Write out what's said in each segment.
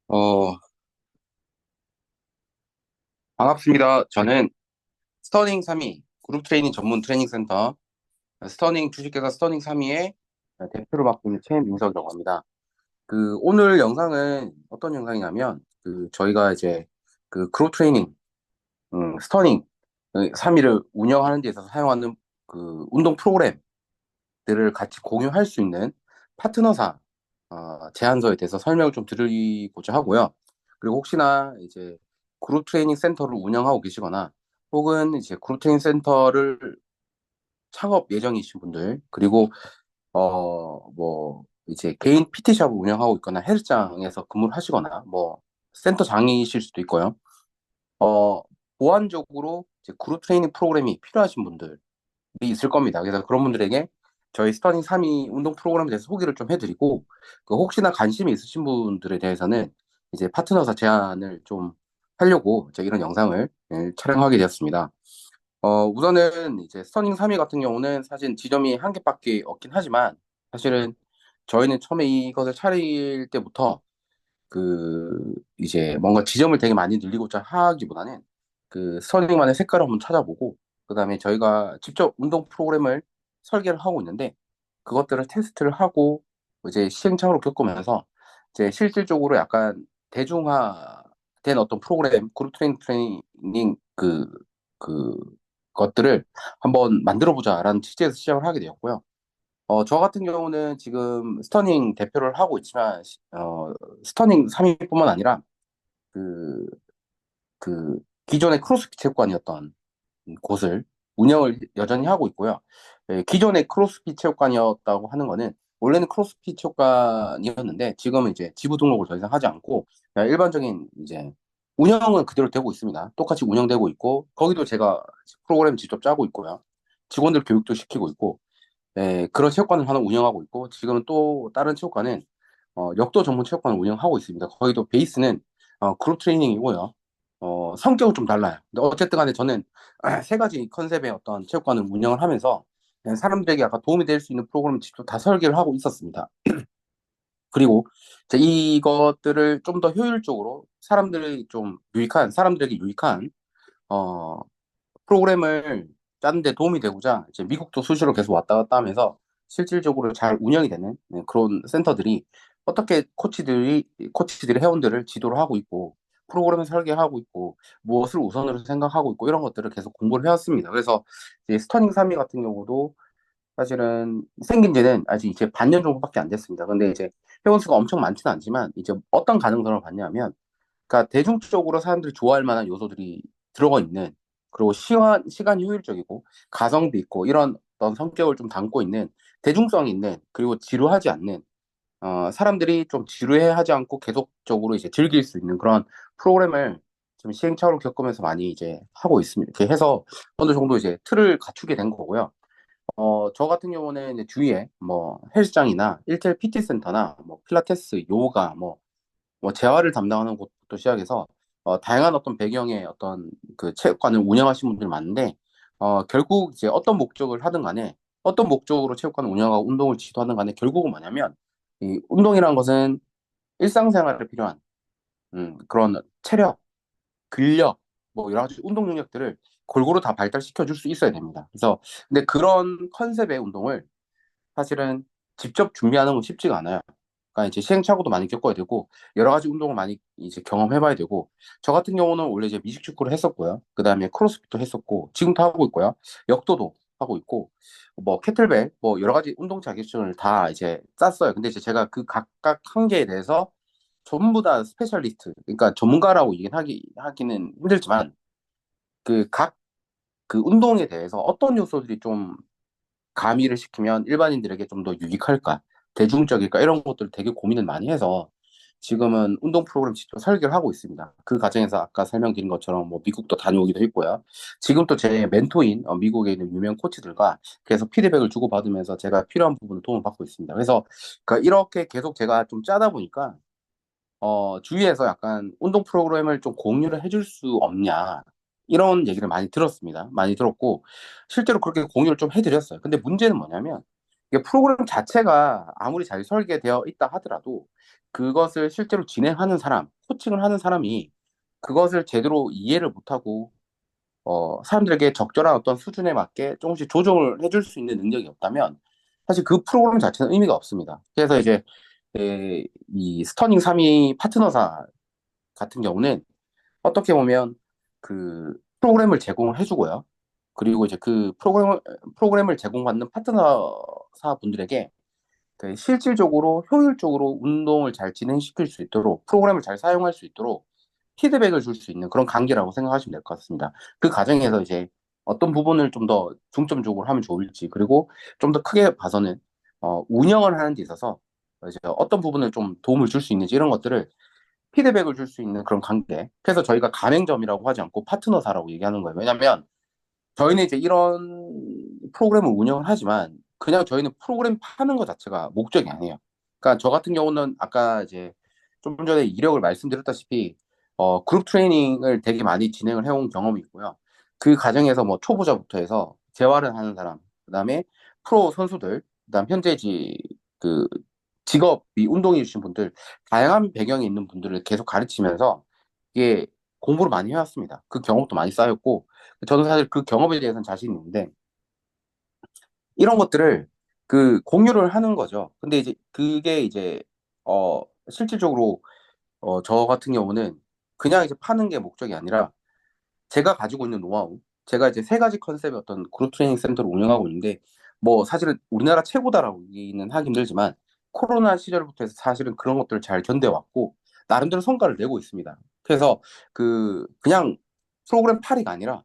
어, 반갑습니다. 저는 스터닝 3위, 그룹 트레이닝 전문 트레이닝 센터, 스터닝 주식회사 스터닝 3위의 대표를 맡고 있는 최민석이라고 합니다. 오늘 영상은 어떤 영상이냐면, 저희가 이제 그룹 트레이닝, 스터닝 3위를 운영하는 데 있어서 사용하는 운동 프로그램들을 같이 공유할 수 있는 파트너사, 제안서에 대해서 설명을 좀 드리고자 하고요. 그리고 혹시나 이제 그룹 트레이닝 센터를 운영하고 계시거나 혹은 이제 그룹 트레이닝 센터를 창업 예정이신 분들, 그리고 뭐 이제 개인 PT샵을 운영하고 있거나 헬스장에서 근무를 하시거나 뭐 센터장이실 수도 있고요. 어 보완적으로 이제 그룹 트레이닝 프로그램이 필요하신 분들이 있을 겁니다. 그래서 그런 분들에게 저희 스터닝 3위 운동 프로그램에 대해서 소개를 좀 해드리고, 혹시나 관심이 있으신 분들에 대해서는 이제 파트너사 제안을 좀 하려고 제가 이런 영상을 촬영하게 되었습니다. 우선은 이제 스터닝 3위 같은 경우는 사실 지점이 한 개밖에 없긴 하지만, 사실은 저희는 처음에 이것을 차릴 때부터 이제 뭔가 지점을 되게 많이 늘리고자 하기보다는 스터닝만의 색깔을 한번 찾아보고, 그다음에 저희가 직접 운동 프로그램을 설계를 하고 있는데, 그것들을 테스트를 하고 이제 시행착오를 겪으면서 이제 실질적으로 약간 대중화된 어떤 프로그램, 그룹 트레이닝 그 것들을 한번 만들어 보자라는 취지에서 시작을 하게 되었고요. 저 같은 경우는 지금 스터닝 대표를 하고 있지만, 스터닝 3위뿐만 아니라 그, 기존의 크로스핏 체육관이었던 곳을 운영을 여전히 하고 있고요. 기존의 크로스핏 체육관이었다고 하는 거는, 원래는 크로스핏 체육관이었는데 지금은 이제 지부 등록을 더 이상 하지 않고 그냥 일반적인 이제 운영은 그대로 되고 있습니다. 똑같이 운영되고 있고, 거기도 제가 프로그램 직접 짜고 있고요. 직원들 교육도 시키고 있고, 그런 체육관을 하나 운영하고 있고, 지금은 또 다른 체육관은 역도 전문 체육관을 운영하고 있습니다. 거기도 베이스는 그룹 트레이닝이고요. 성격은 좀 달라요. 근데 어쨌든 간에 저는 세 가지 컨셉의 어떤 체육관을 운영을 하면서 사람들에게 약간 도움이 될 수 있는 프로그램을 직접 다 설계를 하고 있었습니다. 그리고 이제 이것들을 좀 더 효율적으로 사람들에게 유익한 어, 프로그램을 짜는데 도움이 되고자 이제 미국도 수시로 계속 왔다 갔다 하면서 실질적으로 잘 운영이 되는 그런 센터들이 어떻게 코치들이 회원들을 지도를 하고 있고 프로그램을 설계하고 있고 무엇을 우선으로 생각하고 있고 이런 것들을 계속 공부를 해왔습니다. 그래서 이제 스터닝 3위 같은 경우도 사실은 생긴 지는 아직 이제 반년 정도밖에 안 됐습니다. 근데 이제 회원 수가 엄청 많지는 않지만, 이제 어떤 가능성을 봤냐면, 그러니까 대중적으로 사람들이 좋아할 만한 요소들이 들어가 있는, 그리고 시간 효율적이고 가성비 있고 이런 어떤 성격을 좀 담고 있는, 대중성 있는, 그리고 지루하지 않는, 사람들이 좀 지루해하지 않고 계속적으로 이제 즐길 수 있는 그런 프로그램을 지금 시행착오를 겪으면서 많이 이제 하고 있습니다. 이렇게 해서 어느 정도 이제 틀을 갖추게 된 거고요. 저 같은 경우는 이제 주위에 뭐 헬스장이나 일일 PT 센터나 뭐 필라테스, 요가, 뭐 재활을 담당하는 곳부터 시작해서 다양한 어떤 배경의 어떤 그 체육관을 운영하시는 분들이 많은데, 결국 이제 어떤 목적을 하든 간에, 어떤 목적으로 체육관을 운영하고 운동을 지도하든 간에 결국은 뭐냐면, 이 운동이란 것은 일상생활에 필요한 그런 체력, 근력, 뭐 여러 가지 운동 능력들을 골고루 다 발달시켜 줄 수 있어야 됩니다. 그래서 근데 그런 컨셉의 운동을 사실은 직접 준비하는 건 쉽지가 않아요. 그러니까 이제 시행착오도 많이 겪어야 되고 여러 가지 운동을 많이 이제 경험해봐야 되고, 저 같은 경우는 원래 이제 미식축구를 했었고요. 그 다음에 크로스핏도 했었고 지금도 하고 있고요. 역도도 하고 있고 뭐 캐틀벨 뭐 여러 가지 운동 자격증을 다 이제 땄어요. 근데 이제 제가 그 각각 한 개에 대해서 전부 다 스페셜리스트, 그러니까 전문가라고 하기는 힘들지만, 각 운동에 대해서 어떤 요소들이 좀 가미를 시키면 일반인들에게 좀 더 유익할까, 대중적일까, 이런 것들 되게 고민을 많이 해서 지금은 운동 프로그램 직접 설계를 하고 있습니다. 그 과정에서 아까 설명드린 것처럼 뭐 미국도 다녀오기도 했고요. 지금 또 제 멘토인 미국에 있는 유명 코치들과 계속 피드백을 주고받으면서 제가 필요한 부분을 도움을 받고 있습니다. 그래서 이렇게 계속 제가 좀 짜다 보니까 주위에서 약간 운동 프로그램을 좀 공유를 해줄 수 없냐, 이런 얘기를 많이 들었습니다. 많이 들었고, 실제로 그렇게 공유를 좀 해드렸어요. 근데 문제는 뭐냐면, 이게 프로그램 자체가 아무리 잘 설계되어 있다 하더라도 그것을 실제로 진행하는 사람, 코칭을 하는 사람이 그것을 제대로 이해를 못하고 사람들에게 적절한 어떤 수준에 맞게 조금씩 조정을 해줄 수 있는 능력이 없다면 사실 그 프로그램 자체는 의미가 없습니다. 그래서 이제 이 스터닝 3위 파트너사 같은 경우는 어떻게 보면 그 프로그램을 제공을 해주고요. 그리고 이제 그 프로그램을 제공받는 파트너사 분들에게 그 실질적으로 효율적으로 운동을 잘 진행시킬 수 있도록 프로그램을 잘 사용할 수 있도록 피드백을 줄 수 있는 그런 관계라고 생각하시면 될 것 같습니다. 그 과정에서 이제 어떤 부분을 좀 더 중점적으로 하면 좋을지 그리고 좀 더 크게 봐서는 운영을 하는 데 있어서 이제 어떤 부분을 좀 도움을 줄 수 있는지 이런 것들을 피드백을 줄 수 있는 그런 관계. 그래서 저희가 가맹점이라고 하지 않고 파트너사라고 얘기하는 거예요. 왜냐하면 저희는 이제 이런 프로그램을 운영을 하지만 그냥 저희는 프로그램 파는 것 자체가 목적이 아니에요. 그러니까 저 같은 경우는 아까 이제 좀 전에 이력을 말씀드렸다시피 그룹 트레이닝을 되게 많이 진행을 해온 경험이 있고요. 그 과정에서 뭐 초보자부터 해서 재활을 하는 사람, 그다음에 프로 선수들, 그다음 그 직업이 운동해 주신 분들, 다양한 배경이 있는 분들을 계속 가르치면서 이게 공부를 많이 해왔습니다. 그 경험도 많이 쌓였고 저는 사실 그 경험에 대해서는 자신이 있는데 이런 것들을 그 공유를 하는 거죠. 근데 이제 그게 이제 어 실질적으로 저 같은 경우는 그냥 이제 파는 게 목적이 아니라 제가 가지고 있는 노하우, 제가 이제 세 가지 컨셉의 어떤 그룹 트레이닝 센터를 운영하고 있는데 뭐 사실은 우리나라 최고다라고 얘기는 하기 힘들지만 코로나 시절부터 해서 사실은 그런 것들을 잘 견뎌왔고 나름대로 성과를 내고 있습니다. 그래서 그냥 프로그램 파리가 아니라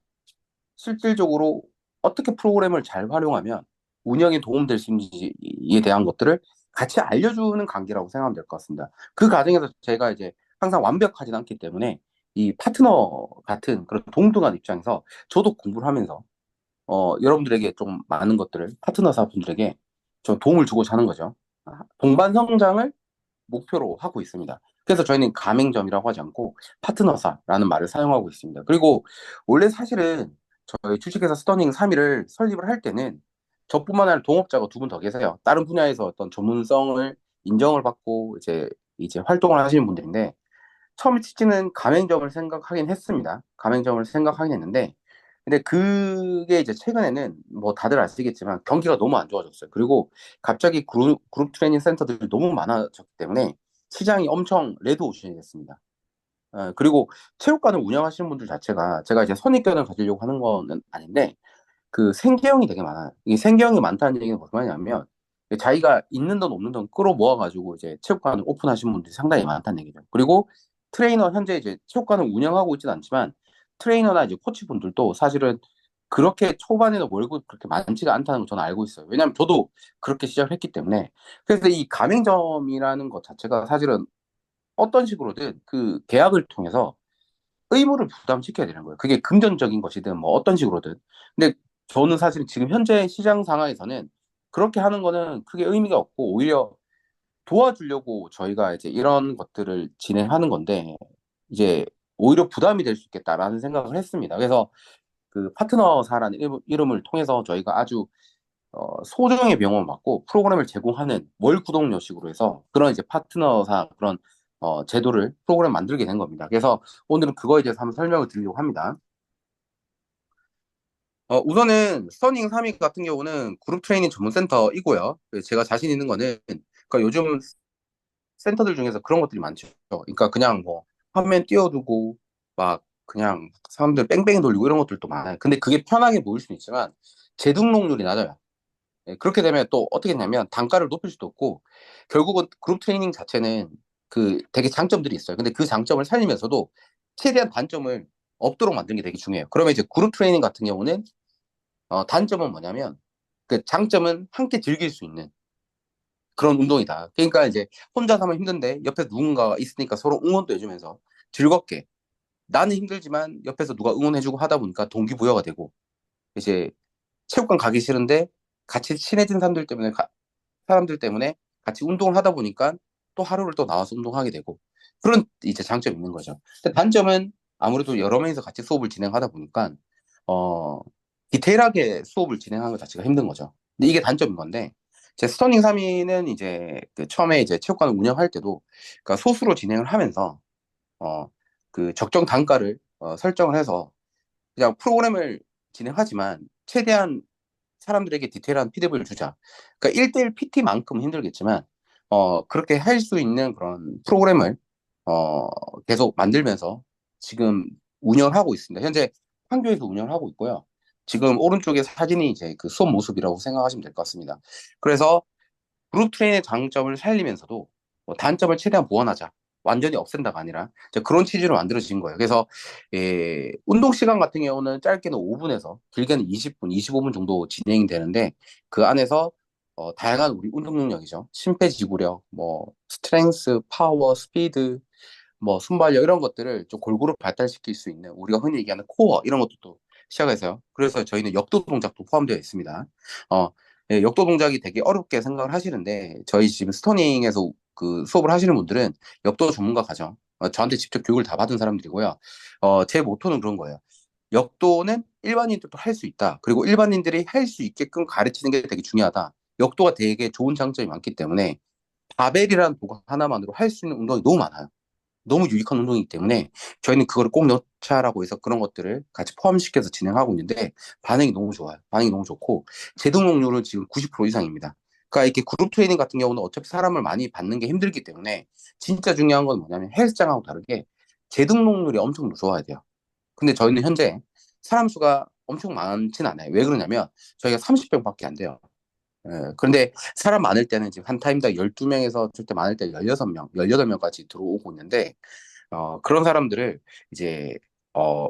실질적으로 어떻게 프로그램을 잘 활용하면 운영에 도움될 수 있는지에 대한 것들을 같이 알려주는 관계라고 생각하면 될 것 같습니다. 그 과정에서 제가 이제 항상 완벽하진 않기 때문에 이 파트너 같은 그런 동등한 입장에서 저도 공부를 하면서 여러분들에게 좀 많은 것들을 파트너사 분들에게 좀 도움을 주고자 하는 거죠. 동반 성장을 목표로 하고 있습니다. 그래서 저희는 가맹점이라고 하지 않고 파트너사라는 말을 사용하고 있습니다. 그리고 원래 사실은 저희 주식회사 스터닝 3위를 설립을 할 때는 저뿐만 아니라 동업자가 두 분 더 계세요. 다른 분야에서 어떤 전문성을 인정을 받고 이제 활동을 하시는 분들인데 처음에 취지는 가맹점을 생각하긴 했습니다. 가맹점을 생각하긴 했는데 근데 그게 이제 최근에는 뭐 다들 아시겠지만 경기가 너무 안 좋아졌어요. 그리고 갑자기 그룹 트레이닝 센터들이 너무 많아졌기 때문에 시장이 엄청 레드오션이 됐습니다. 그리고 체육관을 운영하시는 분들 자체가 제가 이제 선입견을 가지려고 하는 거는 아닌데 그 생계형이 되게 많아요. 이 생계형이 많다는 얘기는 무슨 말이냐면 자기가 있는 돈 없는 돈 끌어 모아가지고 이제 체육관을 오픈하신 분들이 상당히 많다는 얘기죠. 그리고 트레이너 현재 이제 체육관을 운영하고 있지는 않지만 트레이너나 이제 코치분들도 사실은 그렇게 초반에는 월급 그렇게 많지가 않다는 걸 저는 알고 있어요. 왜냐하면 저도 그렇게 시작을 했기 때문에. 그래서 이 가맹점이라는 것 자체가 사실은 어떤 식으로든 그 계약을 통해서 의무를 부담시켜야 되는 거예요. 그게 금전적인 것이든 뭐 어떤 식으로든. 근데 저는 사실 지금 현재 시장 상황에서는 그렇게 하는 거는 크게 의미가 없고 오히려 도와주려고 저희가 이제 이런 것들을 진행하는 건데 이제 오히려 부담이 될 수 있겠다라는 생각을 했습니다. 그래서 그 파트너사라는 이름을 통해서 저희가 아주 소정의 병원을 맡고 프로그램을 제공하는 월 구독료식으로 해서 그런 이제 파트너사 그런 제도를 프로그램 만들게 된 겁니다. 그래서 오늘은 그거에 대해서 한번 설명을 드리려고 합니다. 우선은 스터닝 3위 같은 경우는 그룹 트레이닝 전문 센터이고요. 제가 자신 있는 거는 그러니까 요즘 센터들 중에서 그런 것들이 많죠. 그러니까 그냥 뭐 화면 띄워두고 막 그냥 사람들 뺑뺑이 돌리고 이런 것들도 많아요. 근데 그게 편하게 보일 수는 있지만 재등록률이 낮아요. 그렇게 되면 또 어떻게 했냐면 단가를 높일 수도 없고 결국은 그룹 트레이닝 자체는 그 되게 장점들이 있어요. 근데 그 장점을 살리면서도 최대한 단점을 없도록 만드는 게 되게 중요해요. 그러면 이제 그룹 트레이닝 같은 경우는 단점은 뭐냐면 그 장점은 함께 즐길 수 있는 그런 운동이다. 그러니까 이제 혼자서 하면 힘든데 옆에 누군가가 있으니까 서로 응원도 해주면서 즐겁게 나는 힘들지만 옆에서 누가 응원해주고 하다 보니까 동기부여가 되고 이제 체육관 가기 싫은데 같이 친해진 사람들 때문에 같이 운동을 하다 보니까 또 하루를 또 나와서 운동하게 되고 그런 이제 장점이 있는 거죠. 근데 단점은 아무래도 여러 명이서 같이 수업을 진행하다 보니까 어 디테일하게 수업을 진행하는 것 자체가 힘든 거죠. 근데 이게 단점인 건데 제 스터닝 3위는 이제 그 처음에 이제 체육관을 운영할 때도 그러니까 소수로 진행을 하면서 어, 그 적정 단가를 설정을 해서 그냥 프로그램을 진행하지만 최대한 사람들에게 디테일한 피드백을 주자. 그러니까 1대1 PT만큼은 힘들겠지만 그렇게 할 수 있는 그런 프로그램을 계속 만들면서 지금 운영을 하고 있습니다. 현재 판교에서 운영을 하고 있고요. 지금 오른쪽에 사진이 이제 그 수업 모습이라고 생각하시면 될 것 같습니다. 그래서 그룹 트레이닝의 장점을 살리면서도 단점을 최대한 보완하자. 완전히 없앤다가 아니라 이제 그런 취지로 만들어진 거예요. 그래서 운동 시간 같은 경우는 짧게는 5분에서 길게는 20분, 25분 정도 진행이 되는데 그 안에서 다양한 우리 운동 능력이죠. 심폐지구력, 뭐 스트렝스, 파워, 스피드, 뭐 순발력 이런 것들을 좀 골고루 발달시킬 수 있는 우리가 흔히 얘기하는 코어 이런 것도 또 시작해서요. 그래서 저희는 역도 동작도 포함되어 있습니다. 어, 역도 동작이 되게 어렵게 생각을 하시는데 저희 지금 스토닝에서 그 수업을 하시는 분들은 역도 전문가 가죠. 저한테 직접 교육을 다 받은 사람들이고요. 제 모토는 그런 거예요. 역도는 일반인들도 할 수 있다. 그리고 일반인들이 할 수 있게끔 가르치는 게 되게 중요하다. 역도가 되게 좋은 장점이 많기 때문에 바벨이라는 도구 하나만으로 할 수 있는 운동이 너무 많아요. 너무 유익한 운동이기 때문에 저희는 그거를 꼭 넣자라고 해서 그런 것들을 같이 포함시켜서 진행하고 있는데 반응이 너무 좋아요. 반응이 너무 좋고 재등록률은 지금 90% 이상입니다. 그러니까 이렇게 그룹 트레이닝 같은 경우는 어차피 사람을 많이 받는 게 힘들기 때문에 진짜 중요한 건 뭐냐면 헬스장하고 다르게 재등록률이 엄청 좋아야 돼요. 근데 저희는 현재 사람 수가 엄청 많진 않아요. 왜 그러냐면 저희가 30병밖에 안 돼요. 그런데 사람 많을 때는 지금 한 타임당 12명에서 절대 많을 때 16명, 18명까지 들어오고 있는데 그런 사람들을 이제, 어,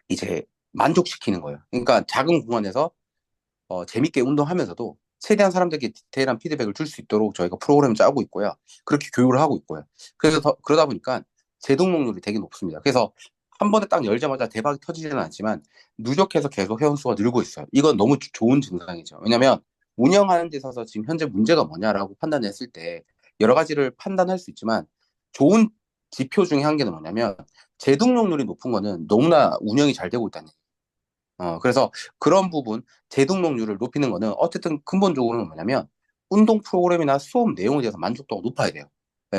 이제 만족시키는 거예요. 그러니까 작은 공간에서 재밌게 운동하면서도 최대한 사람들에게 디테일한 피드백을 줄 수 있도록 저희가 프로그램을 짜고 있고요. 그렇게 교육을 하고 있고요. 그래서 그러다 보니까 재등록률이 되게 높습니다. 그래서 한 번에 딱 열자마자 대박이 터지지는 않지만 누적해서 계속 회원수가 늘고 있어요. 이건 너무 좋은 증상이죠. 왜냐하면 운영하는 데 있어서 지금 현재 문제가 뭐냐라고 판단했을 때 여러 가지를 판단할 수 있지만 좋은 지표 중에 한 개는 뭐냐면 재등록률이 높은 거는 너무나 운영이 잘 되고 있다는 그래서 그런 부분, 재등록률을 높이는 거는 어쨌든 근본적으로는 뭐냐면 운동 프로그램이나 수업 내용에 대해서 만족도가 높아야 돼요.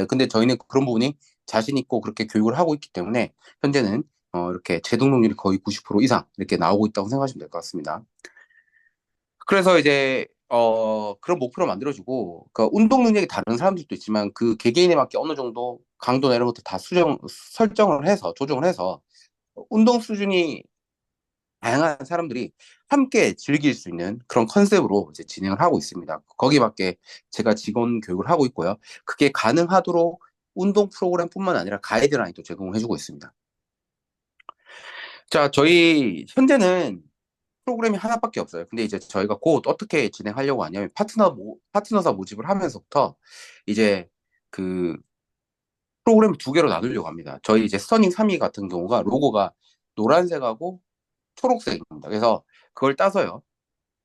근데 저희는 그런 부분이 자신 있고 그렇게 교육을 하고 있기 때문에 현재는 이렇게 재등록률이 거의 90% 이상 이렇게 나오고 있다고 생각하시면 될 것 같습니다. 그래서 이제 그런 목표를 만들어주고 그 운동 능력이 다른 사람들도 있지만 그 개개인에 맞게 어느 정도 강도나 이런 것들 다 설정을 해서 조정을 해서 운동 수준이 다양한 사람들이 함께 즐길 수 있는 그런 컨셉으로 이제 진행을 하고 있습니다. 거기밖에 제가 직원 교육을 하고 있고요. 그게 가능하도록 운동 프로그램뿐만 아니라 가이드라인도 제공해주고 있습니다. 자, 저희 현재는 프로그램이 하나밖에 없어요. 근데 이제 저희가 곧 어떻게 진행하려고 하냐면 파트너사 모집을 하면서부터 이제 그 프로그램을 두 개로 나누려고 합니다. 저희 이제 스터닝 3위 같은 경우가 로고가 노란색하고 초록색입니다. 그래서 그걸 따서요.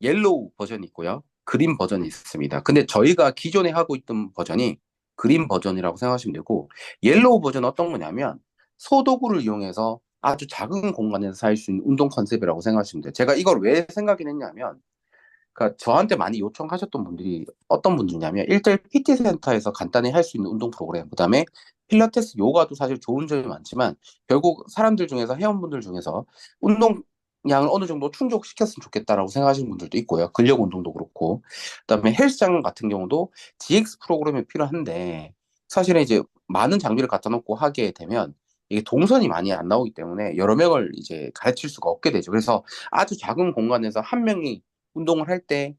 옐로우 버전이 있고요. 그린 버전이 있습니다. 근데 저희가 기존에 하고 있던 버전이 그린 버전이라고 생각하시면 되고, 옐로우 버전은 어떤 거냐면, 소도구를 이용해서 아주 작은 공간에서 할 수 있는 운동 컨셉이라고 생각하시면 돼요. 제가 이걸 왜 생각이 했냐면, 그러니까 저한테 많이 요청하셨던 분들이 어떤 분들이냐면 1대1 PT 센터에서 간단히 할 수 있는 운동 프로그램, 그다음에 필라테스, 요가도 사실 좋은 점이 많지만 결국 사람들 중에서 회원분들 중에서 운동량을 어느 정도 충족시켰으면 좋겠다라고 생각하시는 분들도 있고요. 근력 운동도 그렇고. 그다음에 헬스장 같은 경우도 GX 프로그램이 필요한데 사실은 이제 많은 장비를 갖다 놓고 하게 되면 이게 동선이 많이 안 나오기 때문에 여러 명을 이제 가르칠 수가 없게 되죠. 그래서 아주 작은 공간에서 한 명이 운동을 할 때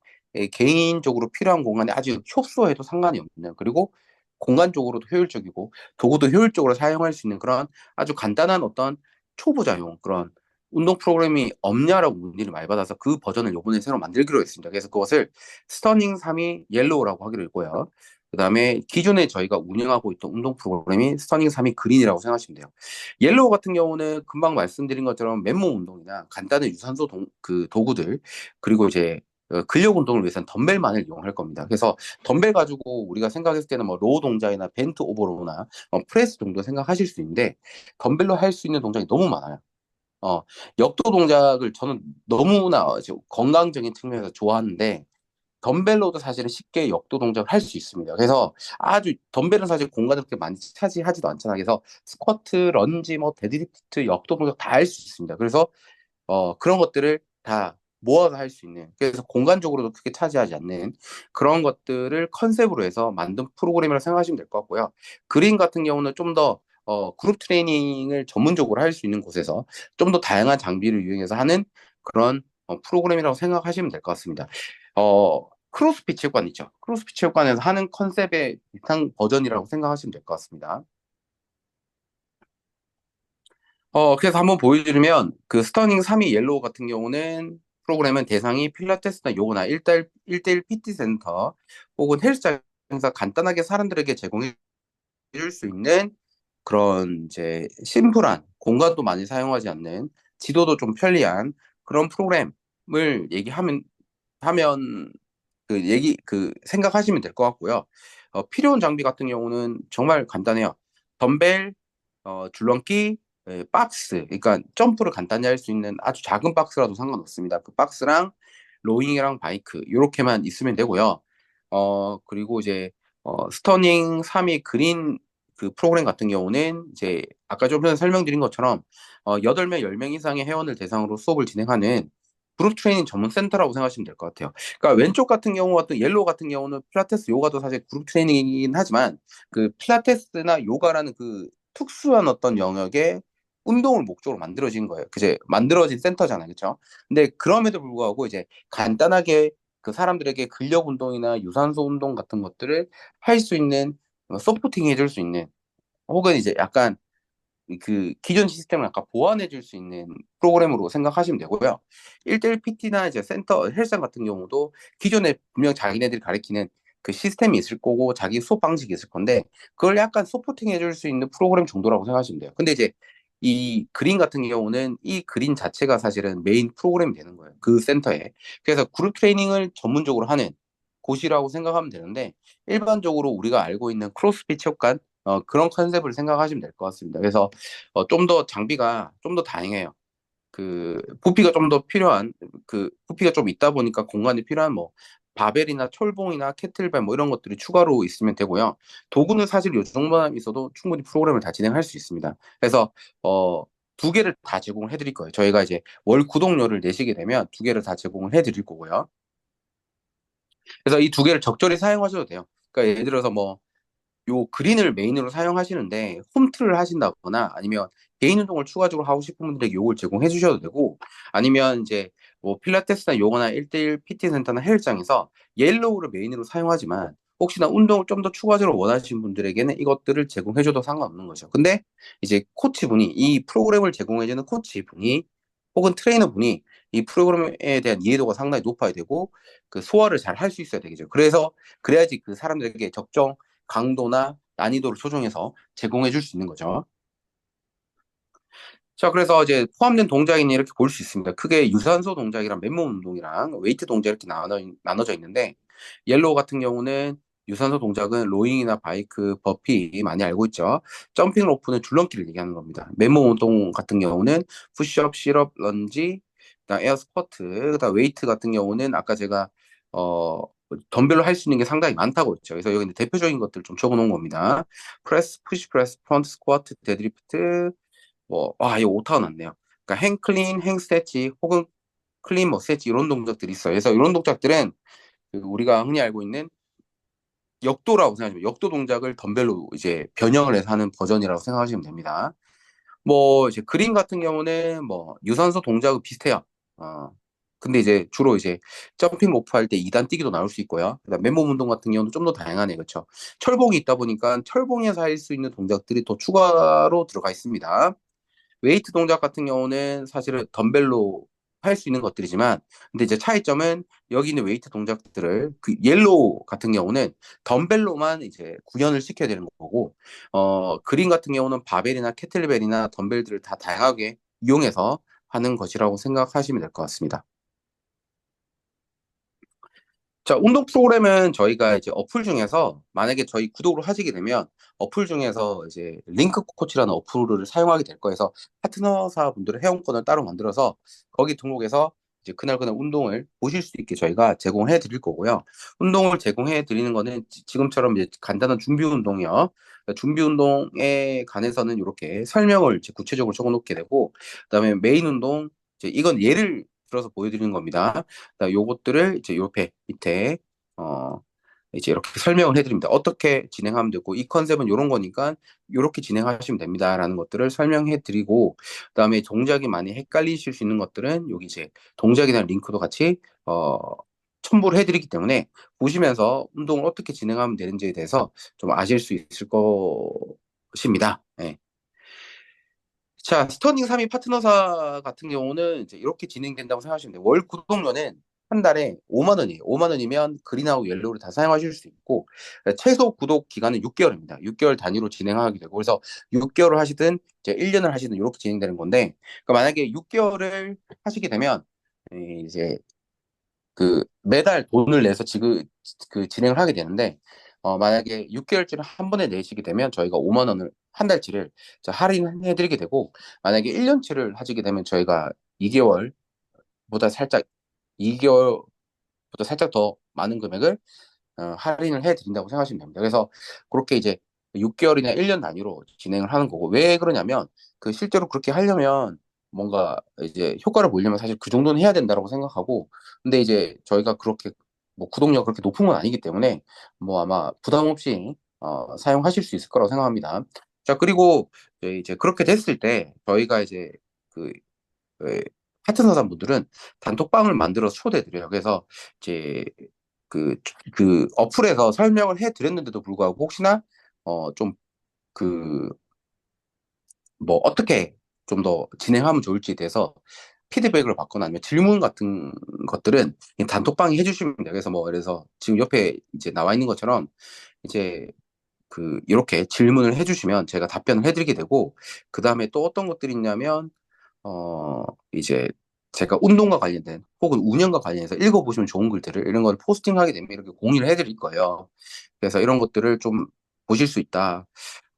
개인적으로 필요한 공간에 아주 협소해도 상관이 없는 그리고 공간적으로도 효율적이고 도구도 효율적으로 사용할 수 있는 그런 아주 간단한 어떤 초보자용 그런 운동 프로그램이 없냐라고 문의를 많이 받아서 그 버전을 이번에 새로 만들기로 했습니다. 그래서 그것을 스터닝 3이 옐로우라고 하기로 했고요. 그다음에 기존에 저희가 운영하고 있던 운동 프로그램이 스터닝 3이 그린이라고 생각하시면 돼요. 옐로우 같은 경우는 금방 말씀드린 것처럼 맨몸 운동이나 간단한 유산소 그 도구들 그리고 이제 근력 운동을 위해서는 덤벨만을 이용할 겁니다. 그래서 덤벨 가지고 우리가 생각했을 때는 뭐 로우 동작이나 벤트 오버로우나 프레스 정도 생각하실 수 있는데 덤벨로 할 수 있는 동작이 너무 많아요. 역도 동작을 저는 너무나 건강적인 측면에서 좋아하는데 덤벨로도 사실은 쉽게 역도 동작을 할 수 있습니다. 그래서 아주 덤벨은 사실 공간을 그렇게 많이 차지하지도 않잖아요. 그래서 스쿼트, 런지, 뭐 데드리프트, 역도 동작 다 할 수 있습니다. 그래서 그런 것들을 다 모아서 할 수 있는, 그래서 공간적으로도 크게 차지하지 않는 그런 것들을 컨셉으로 해서 만든 프로그램이라고 생각하시면 될 것 같고요. 그린 같은 경우는 좀 더 그룹 트레이닝을 전문적으로 할 수 있는 곳에서 좀 더 다양한 장비를 이용해서 하는 그런 프로그램이라고 생각하시면 될 것 같습니다. 크로스핏 체육관 있죠. 크로스핏 체육관에서 하는 컨셉의 비슷한 버전이라고 생각하시면 될 것 같습니다. 그래서 한번 보여드리면, 그 스터닝 3위 옐로우 같은 경우는 프로그램은 대상이 필라테스나 요거나 1대1 PT 센터 혹은 헬스장에서 간단하게 사람들에게 제공해 줄 수 있는 그런 이제 심플한 공간도 많이 사용하지 않는 지도도 좀 편리한 그런 프로그램을 하면 생각하시면 될 것 같고요. 필요한 장비 같은 경우는 정말 간단해요. 덤벨, 줄넘기, 박스, 그러니까 점프를 간단히 할 수 있는 아주 작은 박스라도 상관없습니다. 그 박스랑 로잉이랑 바이크, 이렇게만 있으면 되고요. 그리고 이제, 스터닝 3위 그린 그 프로그램 같은 경우는 이제 아까 좀 전에 설명드린 것처럼 8명, 10명 이상의 회원을 대상으로 수업을 진행하는 그룹 트레이닝 전문 센터라고 생각하시면 될 것 같아요. 그러니까 왼쪽 같은 경우 같은 옐로우 같은 경우는 필라테스 요가도 사실 그룹 트레이닝이긴 하지만 그 필라테스나 요가라는 그 특수한 어떤 영역의 운동을 목적으로 만들어진 거예요. 그제 만들어진 센터잖아요. 그렇죠? 근데 그럼에도 불구하고 이제 간단하게 그 사람들에게 근력 운동이나 유산소 운동 같은 것들을 할 수 있는 서포팅 해줄 수 있는 혹은 이제 약간 그 기존 시스템을 약간 보완해 줄 수 있는 프로그램으로 생각하시면 되고요. 1대1 PT나 이제 센터, 헬스장 같은 경우도 기존에 분명 자기네들이 가리키는 그 시스템이 있을 거고 자기 수업 방식이 있을 건데 그걸 약간 서포팅 해줄 수 있는 프로그램 정도라고 생각하시면 돼요. 근데 이제 이 그린 같은 경우는 이 그린 자체가 사실은 메인 프로그램이 되는 거예요. 그 센터에. 그래서 그룹 트레이닝을 전문적으로 하는 곳이라고 생각하면 되는데 일반적으로 우리가 알고 있는 크로스핏 체육관 그런 컨셉을 생각하시면 될 것 같습니다. 그래서 좀 더 장비가 좀 더 다양해요. 그 부피가 좀 더 필요한 그 부피가 좀 있다 보니까 공간이 필요한 뭐 바벨이나 철봉이나 캐틀벨 뭐 이런 것들이 추가로 있으면 되고요. 도구는 사실 요 정도만 있어도 충분히 프로그램을 다 진행할 수 있습니다. 그래서 어, 두 개를 다 제공을 해드릴 거예요. 저희가 이제 월 구독료를 내시게 되면 두 개를 다 제공을 해드릴 거고요. 그래서 이 두 개를 적절히 사용하셔도 돼요. 그러니까 예를 들어서 뭐 요 그린을 메인으로 사용하시는데 홈트를 하신다거나 아니면 개인 운동을 추가적으로 하고 싶은 분들에게 요걸 제공해 주셔도 되고 아니면 이제 뭐 필라테스나 요거나 1대1 PT 센터나 헬스장에서 옐로우를 메인으로 사용하지만 혹시나 운동을 좀 더 추가적으로 원하시는 분들에게는 이것들을 제공해 줘도 상관없는 거죠. 근데 이제 코치분이 이 프로그램을 제공해 주는 코치분이 혹은 트레이너분이 이 프로그램에 대한 이해도가 상당히 높아야 되고 그 소화를 잘 할 수 있어야 되겠죠. 그래서 그래야지 그 사람들에게 적정 강도나 난이도를 조정해서 제공해 줄 수 있는 거죠. 자, 그래서 이제 포함된 동작이 이렇게 볼 수 있습니다. 크게 유산소 동작이랑 맨몸 운동이랑 웨이트 동작 이렇게 나눠져 있는데, 옐로우 같은 경우는 유산소 동작은 로잉이나 바이크, 버피 많이 알고 있죠. 점핑 로프는 줄넘기를 얘기하는 겁니다. 맨몸 운동 같은 경우는 푸시업, 실업, 런지, 그다음 에어 스쿼트, 그다음 웨이트 같은 경우는 아까 제가 어 덤벨로 할 수 있는 게 상당히 많다고 했죠. 그래서 여기 대표적인 것들 좀 적어놓은 겁니다. 프레스, 푸시 프레스, 프론트 스쿼트, 데드리프트, 이거 오타가 났네요. 그러니까 행 클린, 행 스트레치, 혹은 클린 뭐 스트레치 이런 동작들이 있어요. 그래서 이런 동작들은 그 우리가 흔히 알고 있는 역도라고 생각하시면 역도 동작을 덤벨로 이제 변형을 해서 하는 버전이라고 생각하시면 됩니다. 뭐 이제 그림 같은 경우는 뭐 유산소 동작은 비슷해요. 어. 근데 이제 주로 이제 점핑 로프 할 때 2단 뛰기도 나올 수 있고요. 그다음 맨몸 운동 같은 경우는 좀 더 다양하네, 그렇죠? 철봉이 있다 보니까 철봉에서 할 수 있는 동작들이 더 추가로 들어가 있습니다. 웨이트 동작 같은 경우는 사실은 덤벨로 할 수 있는 것들이지만, 근데 이제 차이점은 여기 있는 웨이트 동작들을 그 옐로우 같은 경우는 덤벨로만 이제 구현을 시켜야 되는 거고, 그린 같은 경우는 바벨이나 캐틀벨이나 덤벨들을 다 다양하게 이용해서 하는 것이라고 생각하시면 될 것 같습니다. 자, 운동 프로그램은 저희가 이제 어플 중에서 만약에 저희 구독을 하시게 되면 어플 중에서 이제 링크 코치라는 어플을 사용하게 될 거여서 파트너사 분들의 회원권을 따로 만들어서 거기 등록해서 이제 그날그날 운동을 보실 수 있게 저희가 제공해 드릴 거고요. 운동을 제공해 드리는 거는 지금처럼 이제 간단한 준비 운동이요. 그러니까 준비 운동에 관해서는 이렇게 설명을 이제 구체적으로 적어 놓게 되고, 그다음에 메인 운동, 이제 이건 예를 들어서 보여드리는 겁니다. 그다음에 요것들을 이제 옆에 밑에 어 이제 이렇게 설명을 해드립니다. 어떻게 진행하면 되고, 이 컨셉은 이런 거니까 이렇게 진행하시면 됩니다라는 것들을 설명해 드리고, 그다음에 동작이 많이 헷갈리실 수 있는 것들은 여기 이제 동작이나 링크도 같이 첨부를 해드리기 때문에 보시면서 운동을 어떻게 진행하면 되는지에 대해서 좀 아실 수 있을 것입니다. 네. 자, 스터닝 3위 파트너사 같은 경우는 이제 이렇게 진행된다고 생각하시면 돼요. 월 구독료는 한 달에 5만 원이에요. 5만 원이면 그린하고 옐로우를 다 사용하실 수 있고, 최소 구독 기간은 6개월입니다. 6개월 단위로 진행하게 되고, 그래서 6개월을 하시든 이제 1년을 하시든 이렇게 진행되는 건데, 그러니까 만약에 6개월을 하시게 되면 이제 그 매달 돈을 내서 지금 그 진행을 하게 되는데, 만약에 6개월치를 한 번에 내시게 되면 저희가 5만 원을 한 달치를 할인해드리게 되고, 만약에 1년치를 하시게 되면 저희가 2개월보다 살짝 2개월보다 살짝 더 많은 금액을 할인을 해드린다고 생각하시면 됩니다. 그래서 그렇게 이제 6개월이나 1년 단위로 진행을 하는 거고, 왜 그러냐면 그 실제로 그렇게 하려면 뭔가 이제 효과를 보려면 사실 그 정도는 해야 된다고 생각하고, 근데 이제 저희가 그렇게 뭐 구독료가 그렇게 높은 건 아니기 때문에 뭐 아마 부담 없이 사용하실 수 있을 거라고 생각합니다. 자, 그리고 이제 그렇게 됐을 때 저희가 이제 그 그 파트너사분들은 단톡방을 만들어서 초대드려요. 그래서 이제 그, 그 어플에서 설명을 해드렸는데도 불구하고 혹시나 좀 그 뭐 어떻게 좀 더 진행하면 좋을지에 대해서 피드백을 받거나 아니면 질문 같은 것들은 이 단톡방에 해주시면 돼요. 그래서 뭐 그래서 지금 옆에 이제 나와 있는 것처럼 이제 그 이렇게 질문을 해주시면 제가 답변을 해드리게 되고, 그 다음에 또 어떤 것들이 있냐면 이제 제가 운동과 관련된 혹은 운영과 관련해서 읽어보시면 좋은 글들을 이런 걸 포스팅하게 되면 이렇게 공유를 해드릴 거예요. 그래서 이런 것들을 좀 보실 수 있다.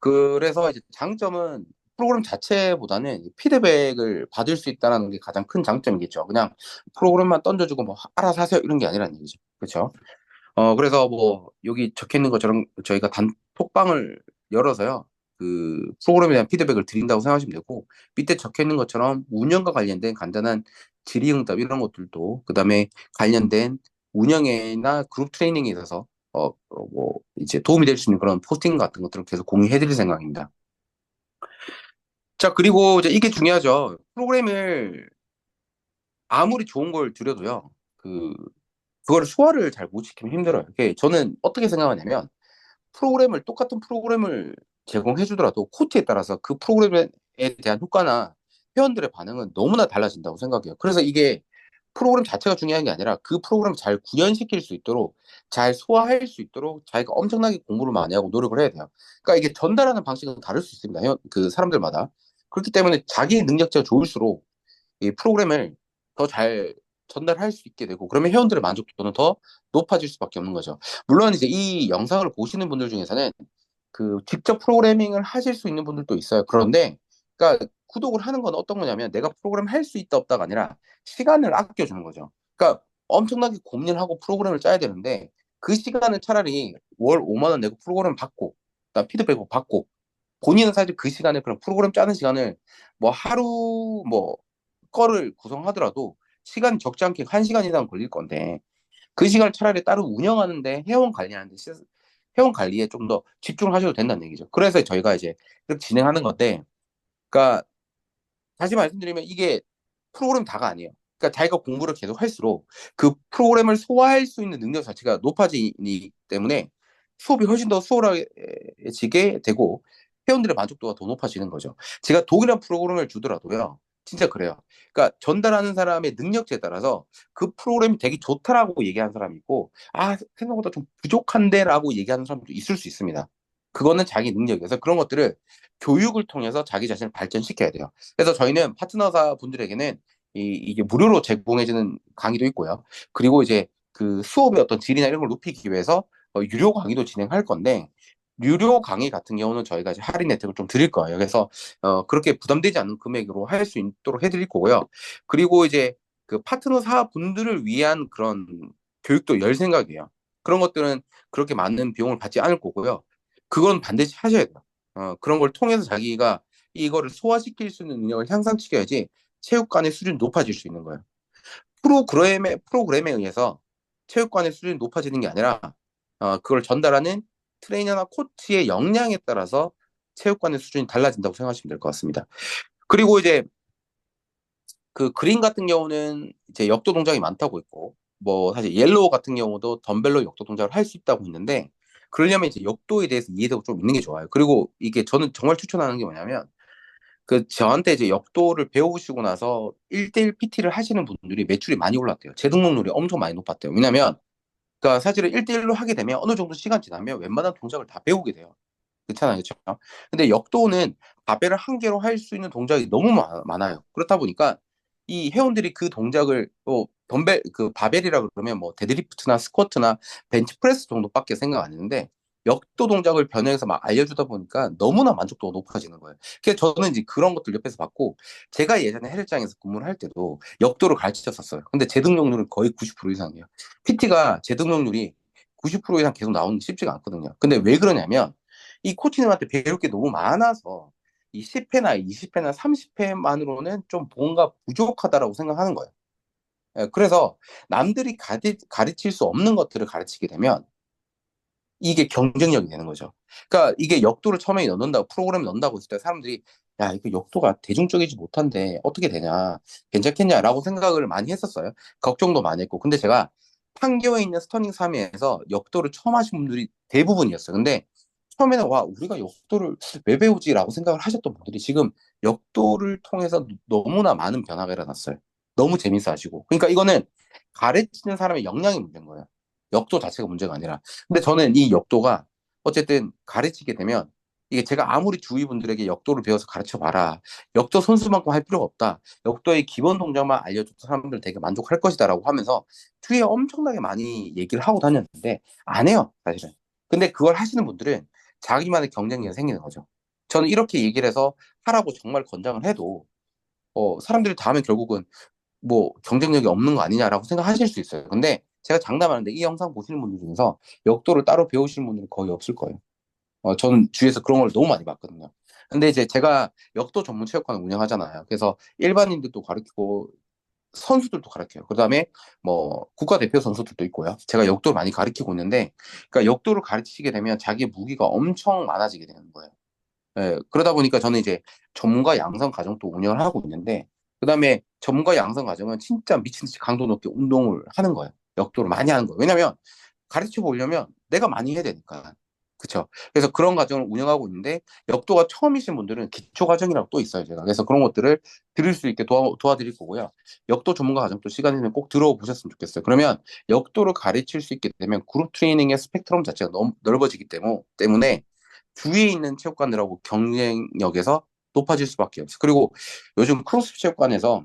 그래서 이제 장점은 프로그램 자체보다는 피드백을 받을 수 있다는 게 가장 큰 장점이겠죠. 그냥 프로그램만 던져주고 뭐 알아서 하세요 이런 게 아니라는 얘기죠. 그렇죠? 그래서 뭐, 여기 적혀 있는 것처럼 저희가 단톡방을 열어서요. 그 프로그램에 대한 피드백을 드린다고 생각하시면 되고, 밑에 적혀 있는 것처럼 운영과 관련된 간단한 질의응답 이런 것들도, 그 다음에 관련된 운영이나 그룹 트레이닝에 있어서, 뭐, 이제 도움이 될 수 있는 그런 포스팅 같은 것들을 계속 공유해 드릴 생각입니다. 자, 그리고 이제 이게 중요하죠. 프로그램을 아무리 좋은 걸 들여도요, 그거를 소화를 잘 못 시키면 힘들어요. 저는 어떻게 생각하냐면, 똑같은 프로그램을 제공해 주더라도 코트에 따라서 그 프로그램에 대한 효과나 회원들의 반응은 너무나 달라진다고 생각해요. 그래서 이게 프로그램 자체가 중요한 게 아니라 그 프로그램을 잘 구현시킬 수 있도록, 잘 소화할 수 있도록 자기가 엄청나게 공부를 많이 하고 노력을 해야 돼요. 그러니까 이게 전달하는 방식은 다를 수 있습니다. 그 사람들마다. 그렇기 때문에 자기 능력치가 좋을수록 이 프로그램을 더 잘 전달할 수 있게 되고, 그러면 회원들의 만족도는 더 높아질 수밖에 없는 거죠. 물론 이제 이 영상을 보시는 분들 중에서는 그 직접 프로그래밍을 하실 수 있는 분들도 있어요. 그런데 그러니까 구독을 하는 건 어떤 거냐면 내가 프로그램 할 수 있다 없다가 아니라 시간을 아껴주는 거죠. 그러니까 엄청나게 고민을 하고 프로그램을 짜야 되는데 그 시간을 차라리 월 5만 원 내고 프로그램 받고, 그다음 피드백 받고, 본인은 사실 그 시간에 그런 프로그램 짜는 시간을 뭐 하루 뭐 거를 구성하더라도 시간이 적지 않게 1시간 이상 걸릴 건데, 그 시간을 차라리 따로 운영하는데 회원 관리에 좀 더 집중을 하셔도 된다는 얘기죠. 그래서 저희가 이제 이렇게 진행하는 건데, 그러니까 다시 말씀드리면 이게 프로그램 다가 아니에요. 그러니까 자기가 공부를 계속 할수록 그 프로그램을 소화할 수 있는 능력 자체가 높아지기 때문에 수업이 훨씬 더 수월해지게 되고 회원들의 만족도가 더 높아지는 거죠. 제가 동일한 프로그램을 주더라도요. 진짜 그래요. 그러니까 전달하는 사람의 능력치에 따라서 그 프로그램이 되게 좋다라고 얘기하는 사람이 있고, 아, 생각보다 좀 부족한데라고 얘기하는 사람도 있을 수 있습니다. 그거는 자기 능력이어서 그런 것들을 교육을 통해서 자기 자신을 발전시켜야 돼요. 그래서 저희는 파트너사 분들에게는 이게 무료로 제공해주는 강의도 있고요. 그리고 이제 그 수업의 어떤 질이나 이런 걸 높이기 위해서 유료 강의도 진행할 건데, 유료 강의 같은 경우는 저희가 이제 할인 혜택을 좀 드릴 거예요. 그래서 그렇게 부담되지 않는 금액으로 할 수 있도록 해드릴 거고요. 그리고 이제 그 파트너사 분들을 위한 그런 교육도 열 생각이에요. 그런 것들은 그렇게 많은 비용을 받지 않을 거고요. 그건 반드시 하셔야 돼요. 그런 걸 통해서 자기가 이거를 소화시킬 수 있는 능력을 향상시켜야지 체육관의 수준이 높아질 수 있는 거예요. 프로그램에 의해서 체육관의 수준이 높아지는 게 아니라 그걸 전달하는 트레이너나 코치의 역량에 따라서 체육관의 수준이 달라진다고 생각하시면 될 것 같습니다. 그리고 이제 그 그린 같은 경우는 이제 역도 동작이 많다고 있고 뭐 사실 옐로우 같은 경우도 덤벨로 역도 동작을 할 수 있다고 있는데 그러려면 이제 역도에 대해서 이해도가 좀 있는 게 좋아요. 그리고 이게 저는 정말 추천하는 게 뭐냐면 그 저한테 이제 역도를 배우시고 나서 1대1 PT를 하시는 분들이 매출이 많이 올랐대요. 재등록률이 엄청 많이 높았대요. 왜냐면 그러니까 사실은 1대1로 하게 되면 어느 정도 시간 지나면 웬만한 동작을 다 배우게 돼요. 그렇잖아요, 그렇죠? 근데 역도는 바벨을 한 개로 할 수 있는 동작이 너무 많아요. 그렇다 보니까 이 회원들이 그 동작을 덤벨 그 바벨이라 그러면 뭐 데드리프트나 스쿼트나 벤치프레스 정도밖에 생각 안 했는데 역도 동작을 변형해서 막 알려주다 보니까 너무나 만족도가 높아지는 거예요. 그래서 저는 이제 그런 것들 옆에서 봤고 제가 예전에 헬스장에서 근무를 할 때도 역도를 가르쳤었어요. 근데 재등록률은 거의 90% 이상이에요. PT가 재등록률이 90% 이상 계속 나오는 게 쉽지가 않거든요. 근데 왜 그러냐면 이 코치님한테 배울 게 너무 많아서 이 10회나 20회나 30회만으로는 좀 뭔가 부족하다라고 생각하는 거예요. 예, 그래서 남들이 가르칠 수 없는 것들을 가르치게 되면 이게 경쟁력이 되는 거죠. 그러니까 이게 역도를 처음에 넣는다고 프로그램에 넣는다고 했을 때 사람들이 야 이거 역도가 대중적이지 못한데 어떻게 되냐 괜찮겠냐라고 생각을 많이 했었어요. 걱정도 많이 했고 근데 제가 판교에 있는 스터닝 3위에서 역도를 처음 하신 분들이 대부분이었어요. 근데 처음에는 와 우리가 역도를 왜 배우지라고 생각을 하셨던 분들이 지금 역도를 통해서 너무나 많은 변화가 일어났어요. 너무 재밌어 하시고 그러니까 이거는 가르치는 사람의 역량이 문제인 거예요. 역도 자체가 문제가 아니라 근데 저는 이 역도가 어쨌든 가르치게 되면 이게 제가 아무리 주위 분들에게 역도를 배워서 가르쳐 봐라. 역도 선수만큼 할 필요가 없다. 역도의 기본 동작만 알려줘도 사람들 되게 만족할 것이다라고 하면서 뒤에 엄청나게 많이 얘기를 하고 다녔는데 안 해요, 사실은. 근데 그걸 하시는 분들은 자기만의 경쟁력이 생기는 거죠. 저는 이렇게 얘기를 해서 하라고 정말 권장을 해도 사람들이 다 하면 결국은 뭐 경쟁력이 없는 거 아니냐라고 생각하실 수 있어요. 근데 제가 장담하는데 이 영상 보시는 분들 중에서 역도를 따로 배우시는 분들은 거의 없을 거예요. 저는 주위에서 그런 걸 너무 많이 봤거든요. 근데 이제 제가 역도 전문 체육관을 운영하잖아요. 그래서 일반인들도 가르치고 선수들도 가르쳐요. 그다음에 뭐 국가대표 선수들도 있고요. 제가 역도를 많이 가르치고 있는데, 그러니까 역도를 가르치게 되면 자기 무기가 엄청 많아지게 되는 거예요. 예, 그러다 보니까 저는 이제 전문가 양성 과정도 운영을 하고 있는데, 그 다음에 전문가 양성 과정은 진짜 미친 듯이 강도 높게 운동을 하는 거예요. 역도를 많이 하는 거예요. 왜냐면 가르쳐 보려면 내가 많이 해야 되니까. 그쵸. 그래서 그런 과정을 운영하고 있는데, 역도가 처음이신 분들은 기초 과정이라고 또 있어요, 제가. 그래서 그런 것들을 들을 수 있게 도와드릴 거고요. 역도 전문가 과정도 시간 이면 꼭 들어보셨으면 좋겠어요. 그러면 역도를 가르칠 수 있게 되면 그룹 트레이닝의 스펙트럼 자체가 너무 넓어지기 때문에 주위에 있는 체육관들하고 경쟁력에서 높아질 수밖에 없어요. 그리고 요즘 크로스 체육관에서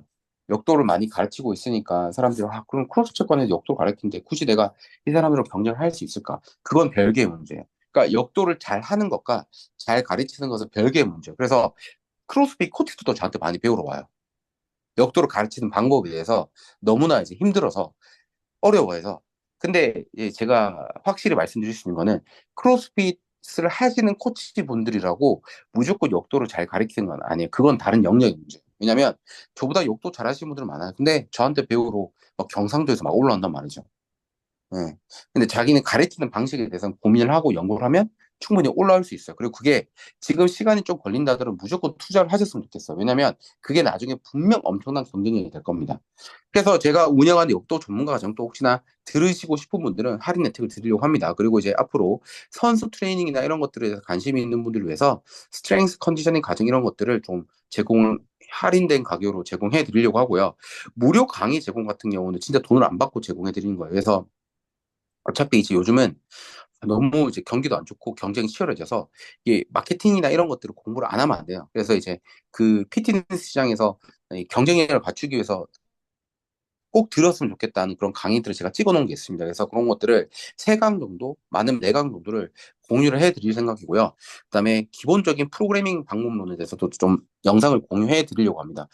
역도를 많이 가르치고 있으니까 사람들이 그럼 크로스 체육관에서 역도를 가르치는데 굳이 내가 이 사람으로 경쟁을 할 수 있을까? 그건 별개의 문제예요. 그러니까 역도를 잘 하는 것과 잘 가르치는 것은 별개의 문제예요. 그래서 크로스핏 코치도 저한테 많이 배우러 와요. 역도를 가르치는 방법에 대해서 너무나 이제 힘들어서 어려워해서. 근데 제가 확실히 말씀드릴 수 있는 거는 크로스핏을 하시는 코치분들이라고 무조건 역도를 잘 가르치는 건 아니에요. 그건 다른 영역의 문제예요. 왜냐면 저보다 역도 잘하시는 분들 많아요. 근데 저한테 배우러 막 경상도에서 막 올라온단 말이죠. 예. 근데 자기는 가르치는 방식에 대해서 고민을 하고 연구를 하면 충분히 올라올 수 있어요. 그리고 그게 지금 시간이 좀 걸린다 하더라도 무조건 투자를 하셨으면 좋겠어요. 왜냐면 그게 나중에 분명 엄청난 경쟁력이 될 겁니다. 그래서 제가 운영하는 역도 전문가 과정 또 혹시나 들으시고 싶은 분들은 할인 혜택을 드리려고 합니다. 그리고 이제 앞으로 선수 트레이닝이나 이런 것들에 대해서 관심이 있는 분들을 위해서 스트렝스 컨디셔닝 과정 이런 것들을 좀 제공을 할인된 가격으로 제공해 드리려고 하고요. 무료 강의 제공 같은 경우는 진짜 돈을 안 받고 제공해 드리는 거예요. 그래서 어차피 이제 요즘은 너무 이제 경기도 안 좋고 경쟁이 치열해져서 이게 마케팅이나 이런 것들을 공부를 안 하면 안 돼요. 그래서 이제 그 피트니스 시장에서 이 경쟁력을 갖추기 위해서 꼭 들었으면 좋겠다는 그런 강의들을 제가 찍어 놓은 게 있습니다. 그래서 그런 것들을 3강 정도, 많으면 4강 정도를 공유를 해 드릴 생각이고요. 그다음에 기본적인 프로그래밍 방법론에 대해서도 좀 영상을 공유해 드리려고 합니다.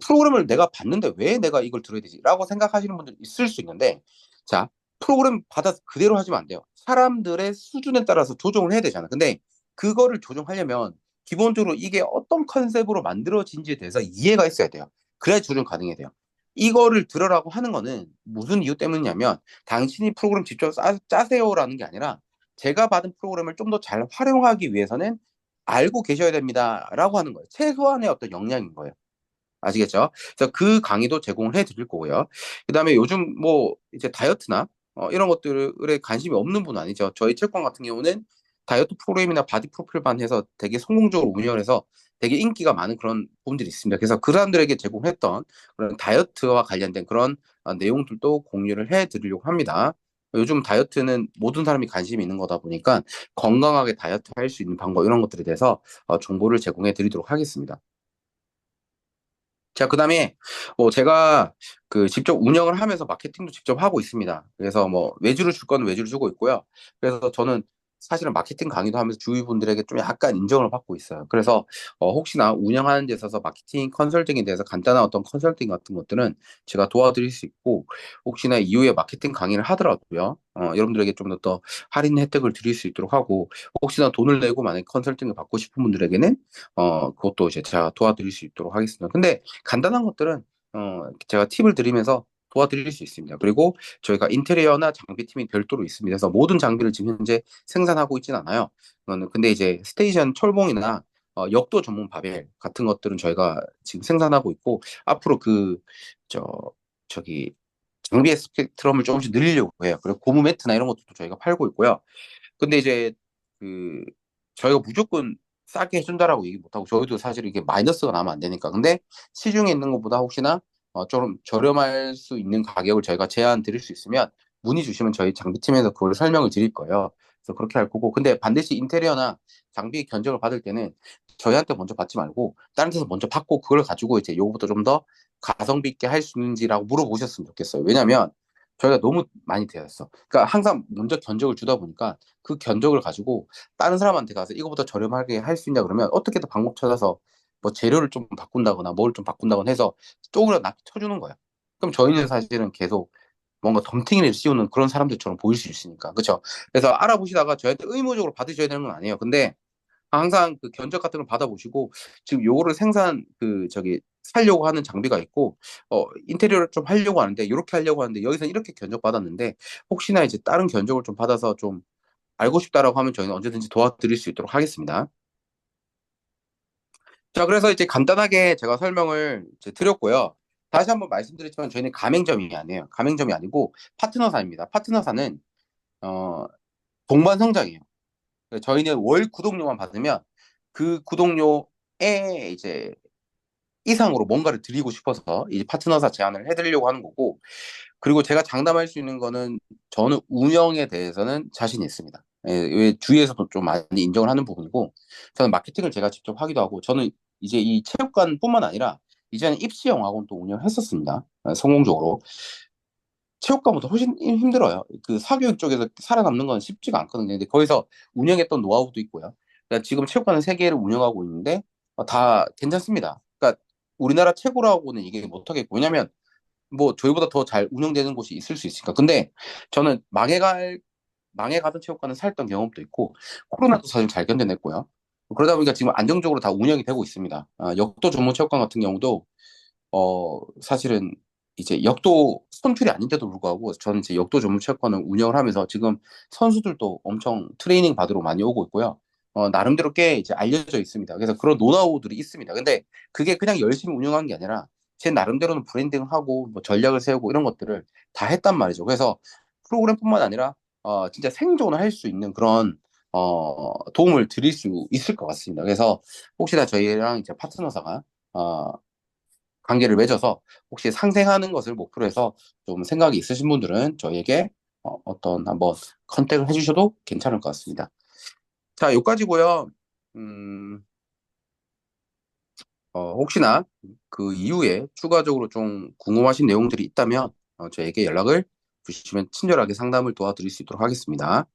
프로그램을 내가 봤는데 왜 내가 이걸 들어야 되지? 라고 생각하시는 분들 있을 수 있는데, 자, 프로그램 받아서 그대로 하시면 안 돼요. 사람들의 수준에 따라서 조정을 해야 되잖아. 근데 그거를 조정하려면 기본적으로 이게 어떤 컨셉으로 만들어진지에 대해서 이해가 있어야 돼요. 그래야 조정 가능해야 돼요. 이거를 들으라고 하는 거는 무슨 이유 때문이냐면, 당신이 프로그램 직접 짜세요라는 게 아니라 제가 받은 프로그램을 좀 더 잘 활용하기 위해서는 알고 계셔야 됩니다라고 하는 거예요. 최소한의 어떤 역량인 거예요. 아시겠죠? 그래서 그 강의도 제공을 해 드릴 거고요. 그다음에 요즘 뭐 이제 다이어트나 이런 것들에 관심이 없는 분은 아니죠. 저희 체육관 같은 경우는 다이어트 프로그램이나 바디 프로필만 해서 되게 성공적으로 운영을 해서 되게 인기가 많은 그런 부분들이 있습니다. 그래서 그 사람들에게 제공했던 그런 다이어트와 관련된 그런 내용들도 공유를 해 드리려고 합니다. 요즘 다이어트는 모든 사람이 관심이 있는 거다 보니까 건강하게 다이어트 할 수 있는 방법 이런 것들에 대해서 정보를 제공해 드리도록 하겠습니다. 자, 그다음에 제가 그 직접 운영을 하면서 마케팅도 직접 하고 있습니다. 그래서 뭐 외주를 줄 거는 외주를 주고 있고요. 그래서 저는 사실은 마케팅 강의도 하면서 주위 분들에게 좀 약간 인정을 받고 있어요. 그래서 혹시나 운영하는 데 있어서 마케팅 컨설팅에 대해서 간단한 어떤 컨설팅 같은 것들은 제가 도와드릴 수 있고, 혹시나 이후에 마케팅 강의를 하더라도요. 여러분들에게 좀 더 할인 혜택을 드릴 수 있도록 하고, 혹시나 돈을 내고 만약 컨설팅을 받고 싶은 분들에게는 그것도 이제 제가 도와드릴 수 있도록 하겠습니다. 근데 간단한 것들은 제가 팁을 드리면서 도와드릴 수 있습니다. 그리고 저희가 인테리어나 장비팀이 별도로 있습니다. 그래서 모든 장비를 지금 현재 생산하고 있진 않아요. 근데 이제 스테이션 철봉이나 역도 전문 바벨 같은 것들은 저희가 지금 생산하고 있고, 앞으로 저, 저기, 장비의 스펙트럼을 조금씩 늘리려고 해요. 그리고 고무 매트나 이런 것도 저희가 팔고 있고요. 근데 이제 그 저희가 무조건 싸게 해준다라고 얘기 못하고, 저희도 사실 이게 마이너스가 나면 안 되니까. 근데 시중에 있는 것보다 혹시나 좀 저렴할 수 있는 가격을 저희가 제안 드릴 수 있으면 문의 주시면 저희 장비팀에서 그걸 설명을 드릴 거예요. 그래서 그렇게 할 거고, 근데 반드시 인테리어나 장비 견적을 받을 때는 저희한테 먼저 받지 말고 다른 데서 먼저 받고, 그걸 가지고 이제 요거부터 좀 더 가성비 있게 할 수 있는지라고 물어보셨으면 좋겠어요. 왜냐면 저희가 너무 많이 되었어. 그러니까 항상 먼저 견적을 주다 보니까 그 견적을 가지고 다른 사람한테 가서 이거보다 저렴하게 할 수 있냐 그러면 어떻게든 방법 찾아서 뭐 재료를 좀 바꾼다거나 뭘 좀 바꾼다거나 해서 쪼그려 놨 쳐주는 거야. 그럼 저희는 사실은 계속 뭔가 덤탱이를 씌우는 그런 사람들처럼 보일 수 있으니까. 그렇죠? 그래서 알아보시다가 저희한테 의무적으로 받으셔야 되는 건 아니에요. 근데 항상 그 견적 같은 걸 받아보시고, 지금 요거를 살려고 하는 장비가 있고, 인테리어를 좀 하려고 하는데, 이렇게 하려고 하는데, 여기서 이렇게 견적 받았는데, 혹시나 이제 다른 견적을 좀 받아서 좀 알고 싶다라고 하면 저희는 언제든지 도와드릴 수 있도록 하겠습니다. 자, 그래서 이제 간단하게 제가 설명을 이제 드렸고요. 다시 한번 말씀드리지만 저희는 가맹점이 아니에요. 가맹점이 아니고 파트너사입니다. 파트너사는 어, 동반성장이에요. 저희는 월 구독료만 받으면 그 구독료에 이제 이상으로 뭔가를 드리고 싶어서 이 파트너사 제안을 해드리려고 하는 거고, 그리고 제가 장담할 수 있는 거는 저는 운영에 대해서는 자신이 있습니다. 예, 왜 주위에서도 좀 많이 인정을 하는 부분이고, 저는 마케팅을 제가 직접 하기도 하고, 저는 이제 이 체육관뿐만 아니라 이제는 입시영학원도 운영을 했었습니다. 성공적으로. 체육관보다 훨씬 힘들어요. 그 사교육 쪽에서 살아남는 건 쉽지가 않거든요. 근데 거기서 운영했던 노하우도 있고요. 그러니까 지금 체육관은 세 개를 운영하고 있는데 다 괜찮습니다. 그러니까 우리나라 최고라고는 얘기 못하겠고, 왜냐면 뭐 저희보다 더 잘 운영되는 곳이 있을 수 있으니까. 근데 저는 망해가던 체육관을 살던 경험도 있고, 코로나도 사실 잘 견뎌냈고요. 그러다 보니까 지금 안정적으로 다 운영이 되고 있습니다. 역도 전문 체육관 같은 경우도 사실은 이제 역도 선출이 아닌데도 불구하고 저는 이제 역도 전문 체육관을 운영을 하면서 지금 선수들도 엄청 트레이닝 받으러 많이 오고 있고요. 나름대로 꽤 이제 알려져 있습니다. 그래서 그런 노하우들이 있습니다. 근데 그게 그냥 열심히 운영한 게 아니라 제 나름대로는 브랜딩하고 뭐 전략을 세우고 이런 것들을 다 했단 말이죠. 그래서 프로그램뿐만 아니라 진짜 생존을 할 수 있는 그런 도움을 드릴 수 있을 것 같습니다. 그래서 혹시나 저희랑 이제 파트너사가 어, 관계를 맺어서 혹시 상생하는 것을 목표로 해서 좀 생각이 있으신 분들은 저희에게 떤 한번 컨택을 해주셔도 괜찮을 것 같습니다. 자, 여기까지고요. 음, 혹시나 그 이후에 추가적으로 좀 궁금하신 내용들이 있다면 저에게 연락을 주시면 친절하게 상담을 도와드릴 수 있도록 하겠습니다.